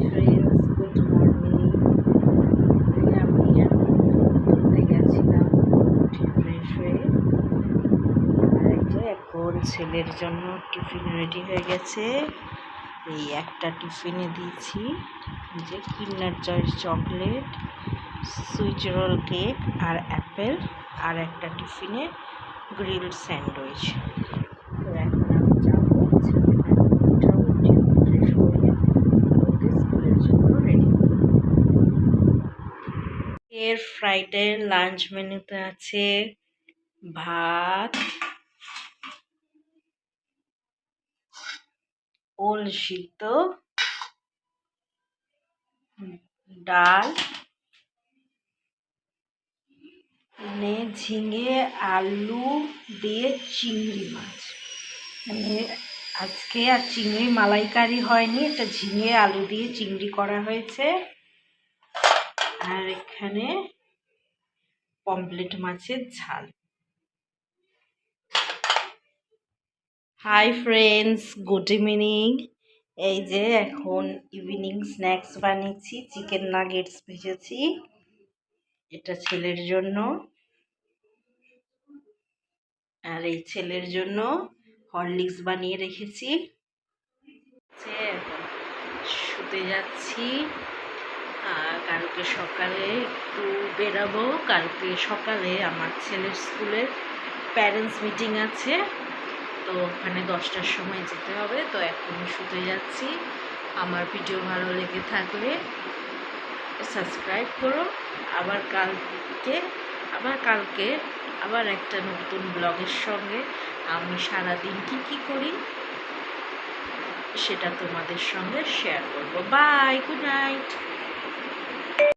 Friends, good morning. আমি এখন ঘুরতে গেছিলাম, উঠে ফ্রেশ হয়ে। আর এই যে এখন ছেলের জন্য টিফিন রেডি হয়ে গেছে। এই একটা টিফিনে দিয়েছি যে কিন্ডার জয়ের চকলেট, সুইট রোল কেক আর অ্যাপেল, আর একটা টিফিনে গ্রিলড স্যান্ডউইচ। তো এখন আমি যাবো ছেলেটাকে উঠে ফ্রেশ হয়ে ওকে স্কুলের জন্য রেডি। এর ফ্রাইডের লাঞ্চ মেনুতে আছে ভাত, ওল সিদ্ধ, ডাল, ঝিঙে আলু দিয়ে চিংড়ি মাছ। আজকে আর চিংড়ি মালাইকারি হয়নি, এটা ঝিঙে আলু দিয়ে চিংড়ি করা হয়েছে। আর এখানে পমফ্রেট মাছের ঝাল। Hi friends, good evening. এই যে এখন ইভিনিং স্ন্যাক্স বানিয়েছি, চিকেন নাগেটস ভেজেছি, এটা ছেলের জন্য। আর এই ছেলের জন্য হরলিক্স বানিয়ে রেখেছি। এখন শুতে যাচ্ছি। কালকে সকালে একটু বেরাবো। কালকে সকালে আমার ছেলের স্কুলের প্যারেন্টস মিটিং আছে, তো ওখানে 10টার সময় যেতে হবে। তো এখন শুতে যাচ্ছি। আমার ভিডিও ভালো লেগে থাকলে সাবস্ক্রাইব করো। আবার কালকে আবার একটা নতুন ব্লগের সঙ্গে আমি সারাদিন কী করি সেটা তোমাদের সঙ্গে শেয়ার করব। Bye, good night.